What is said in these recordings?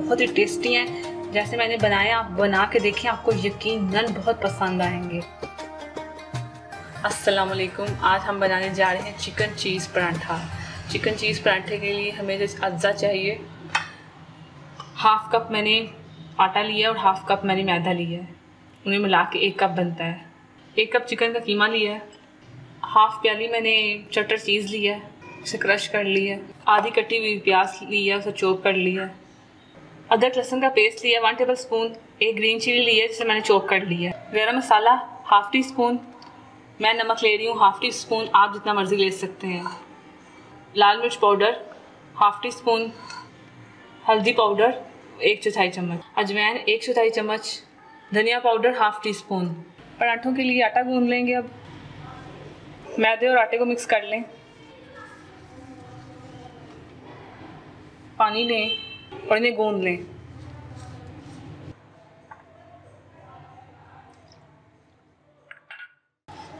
बहुत ही टेस्टी हैं। जैसे मैंने बनाया आप बना के देखें, आपको यकीनन बहुत पसंद आएंगे। अस्सलाम वालेकुम। आज हम बनाने जा रहे हैं चिकन चीज़ पराठा। चिकन चीज़ पराठे के लिए हमें अज्जा चाहिए। हाफ़ कप मैंने आटा लिया और हाफ़ कप मैंने मैदा लिया है, उन्हें मिला के 1 कप बनता है। 1 कप चिकन का कीमा लिया है। हाफ़ प्याली मैंने चटर चीज़ लिया है, उसे क्रश कर लिया है। आधी कटी हुई प्याज लिया, उसे चॉप कर लिया। अदरक लहसुन का पेस्ट लिया 1 टेबल स्पून। 1 ग्रीन चिली लिया जिसे मैंने चॉप कर लिया। गरम मसाला हाफ़ टी स्पून। मैं नमक ले रही हूँ हाफ़ टी स्पून, आप जितना मर्ज़ी ले सकते हैं। लाल मिर्च पाउडर हाफ़ टी स्पून। हल्दी पाउडर 1/4 चम्मच। अजवाइन 1/4 चम्मच। धनिया पाउडर हाफ़ टी स्पून। पराठों के लिए आटा गूंद लेंगे। अब मैदे और आटे को मिक्स कर लें। पानी लें और इन्हें गूंद लें।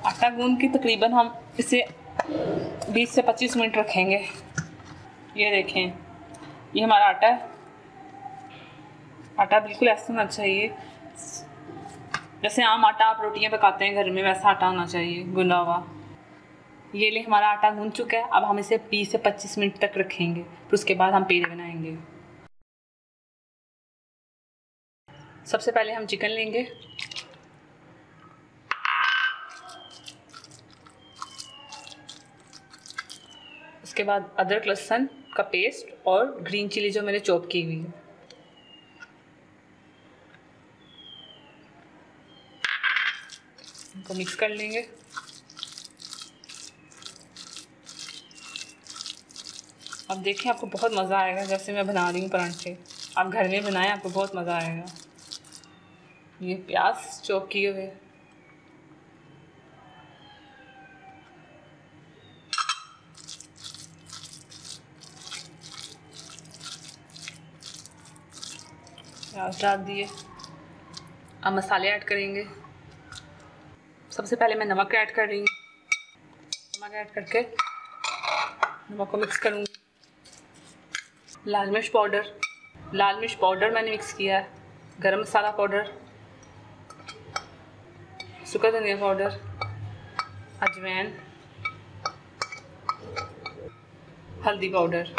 आटा गूंद के तकरीबन हम इसे 20 से 25 मिनट रखेंगे। ये देखें, ये हमारा आटा है। आटा बिल्कुल ऐसा होना चाहिए जैसे आम आटा आप रोटियां पकाते हैं घर में, वैसा आटा होना चाहिए, गूंदा हुआ। ये ले हमारा आटा गूंद चुका है। अब हम इसे 20 से 25 मिनट तक रखेंगे, फिर उसके बाद हम पेड़े बनाएंगे। सबसे पहले हम चिकन लेंगे। उसके बाद अदरक लहसुन का पेस्ट और ग्रीन चिली जो मैंने चॉप की हुई है। इनको मिक्स कर लेंगे। अब देखें, आपको बहुत मज़ा आएगा जैसे मैं बना रही हूँ पराठे। आप घर में बनाएं, आपको बहुत मज़ा आएगा। ये प्याज चॉप किए हुए, प्याज डाल दिए। अब मसाले ऐड करेंगे। सबसे पहले मैं नमक ऐड कर रही हूँ। नमक ऐड करके नमक को मिक्स करूँगी। लाल मिर्च पाउडर मैंने मिक्स किया है। गरम मसाला पाउडर, सूखा धनिया पाउडर, अजवाइन, हल्दी पाउडर।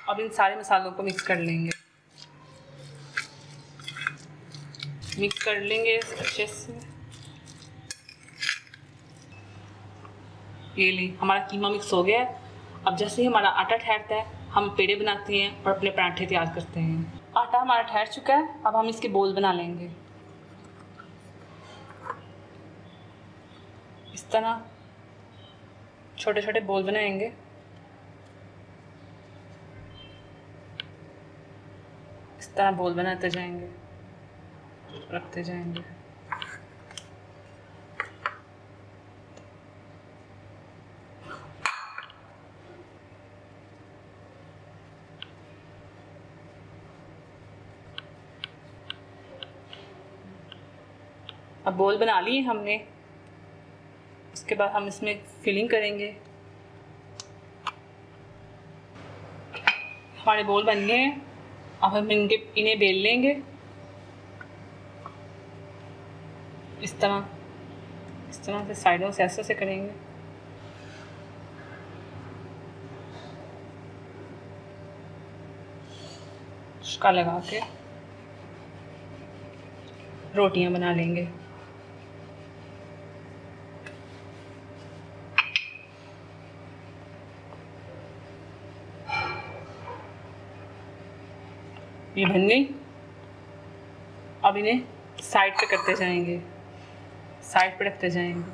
अब इन सारे मसालों को मिक्स कर लेंगे। मिक्स कर लेंगे अच्छे से। ये ली, हमारा कीमा मिक्स हो गया है। अब जैसे ही हमारा आटा ठहरता है, हम पेड़े बनाते हैं और अपने पराठे तैयार करते हैं। आटा हमारा ठहर चुका है। अब हम इसके बोल बना लेंगे। इस तरह छोटे छोटे बोल बनाएंगे। इस तरह बोल बनाते जाएंगे, रखते जाएंगे। अब बोल बना लिए हमने। उसके बाद हम इसमें फिलिंग करेंगे। हमारे बोल बन गए हैं। अब हम इन्हें बेल लेंगे इस तरह से साइडों से ऐसे करेंगे। उसका लगा के रोटियां बना लेंगे। ये बन गई। अब इन्हें साइड पे करते जाएंगे, साइड पे रखते जाएंगे।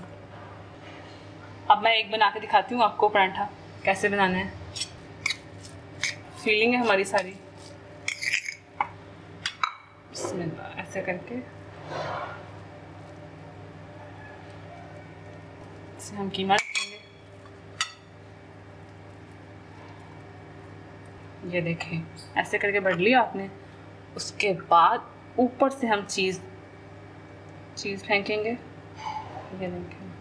अब मैं एक बना के दिखाती हूँ आपको पराठा कैसे बनाना है। फीलिंग है हमारी सारी। ऐसे करके इसे हम कीमा रखेंगे। ये देखें, ऐसे करके बढ़ लिया आपने। उसके बाद ऊपर से हम चीज़ फेंकेंगे। ये देखें,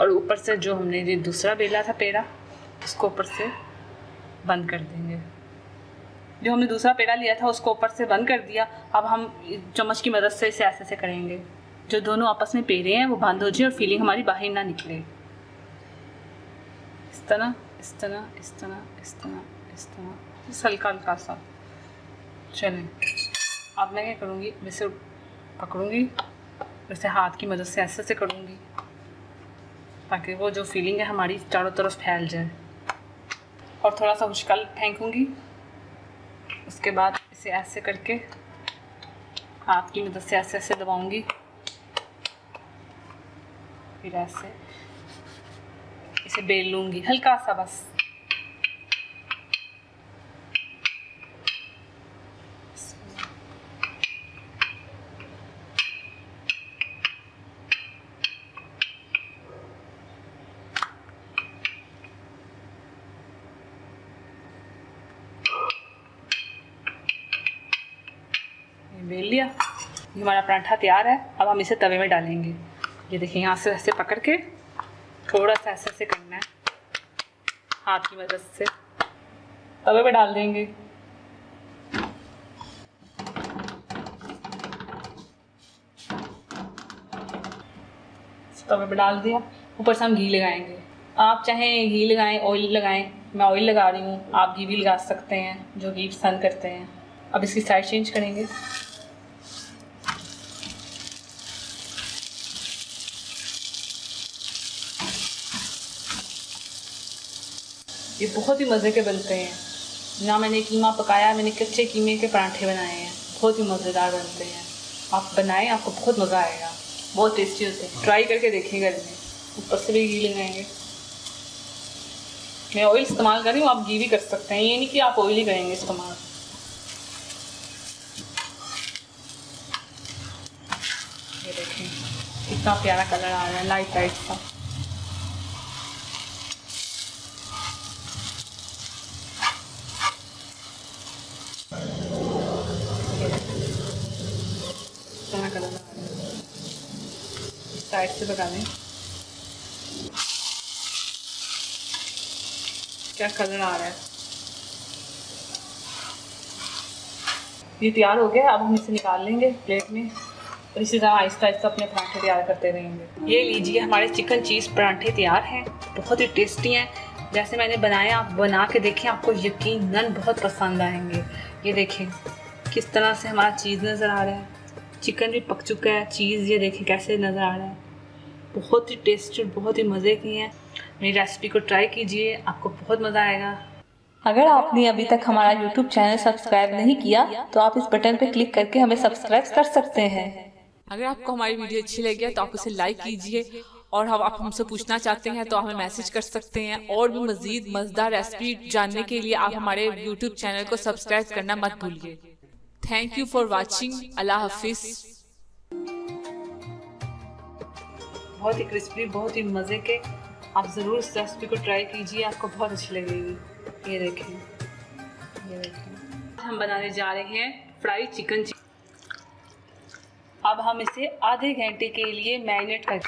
और ऊपर से जो हमने ये दूसरा बेला था पेड़ा, उसको ऊपर से बंद कर देंगे। जो हमने दूसरा पेड़ा लिया था उसको ऊपर से बंद कर दिया। अब हम चम्मच की मदद से इसे ऐसे ऐसे करेंगे, जो दोनों आपस में पेड़े हैं वो बंद हो जाए और फीलिंग हमारी बाहर ना निकले। इस तरह इस तरह इस तरह इस तरह इस तरह, हल्का हल्का सा। चलें, अब मैं क्या करूँगी, वैसे पकड़ूँगी, वैसे हाथ की मदद से ऐसे ऐसे करूँगी ताकि वो जो फीलिंग है हमारी चारों तरफ फैल जाए। और थोड़ा सा उछल फेंकूँगी, उसके बाद इसे ऐसे करके हाथ की मदद से ऐसे ऐसे दबाऊँगी, फिर ऐसे इसे बेल लूँगी हल्का सा बस। बेल लिया, ये हमारा पराठा तैयार है। अब हम इसे तवे में डालेंगे। ये देखिए, यहाँ से ऐसे पकड़ के थोड़ा सा ऐसे ऐसे करना है, हाथ की मदद से तवे पे डाल देंगे। तवे पे डाल दिया, ऊपर से हम घी लगाएंगे। आप चाहें घी लगाएं, ऑयल लगाएं, मैं ऑयल लगा रही हूँ, आप घी भी लगा सकते हैं, जो घी पसंद करते हैं। अब इसकी साइड चेंज करेंगे। ये बहुत ही मज़े के बनते हैं। ना मैंने कीमा पकाया, मैंने कच्चे कीमे के पराठे बनाए हैं, बहुत ही मज़ेदार बनते हैं। आप बनाएं, आपको बहुत मज़ा आएगा, बहुत टेस्टी होते हैं। ट्राई करके देखें घर में। ऊपर से भी घी लगाएंगे। मैं ऑयल इस्तेमाल कर रही हूँ, आप घी भी कर सकते हैं, ये नहीं कि आप ऑयल ही करेंगे इस्तेमाल। ये देखें कितना प्यारा कलर आ रहा है, लाइट लाइट सा। कलर साइड से बता दें क्या कलर आ रहा है। ये तैयार हो गया। अब हम इसे निकाल लेंगे प्लेट में और इसी तरह आहिस्ता आहिस्ता अपने पराठे तैयार करते रहेंगे। ये लीजिए, हमारे चिकन चीज़ पराठे तैयार हैं, बहुत ही टेस्टी हैं। जैसे मैंने बनाया, आप बना के देखें, आपको यकीनन बहुत पसंद आएंगे। ये देखें किस तरह से हमारा चीज़ नज़र आ रहा है, चिकन भी पक चुका है, चीज़ ये देखें कैसे नज़र आ रहा है। बहुत ही टेस्टी और बहुत ही मज़े की हैं। मेरी रेसिपी को ट्राई कीजिए, आपको बहुत मज़ा आएगा। अगर आपने अभी तक हमारा YouTube चैनल सब्सक्राइब नहीं किया तो आप इस बटन पर क्लिक करके हमें सब्सक्राइब कर सकते हैं। अगर आपको हमारी वीडियो अच्छी लगी है तो आप उसे लाइक कीजिए, और हम आप हमसे पूछना चाहते हैं तो आप हमें मैसेज कर सकते हैं। और भी मज़ीद मज़ेदार रेसिपी जानने के लिए आप हमारे YouTube चैनल को सब्सक्राइब करना मत भूलिए। Thank you for watching. अल्लाह हाफिज़। बहुत ही क्रिस्पी, बहुत ही मज़े के। आप ज़रूर इस रेसिपी को ट्राई कीजिए, आपको बहुत अच्छी लगेगी। ये देखें, ये देखें, हम बनाने जा रहे हैं फ्राई चिकन। अब हम इसे आधे घंटे के लिए मैरिनेट कर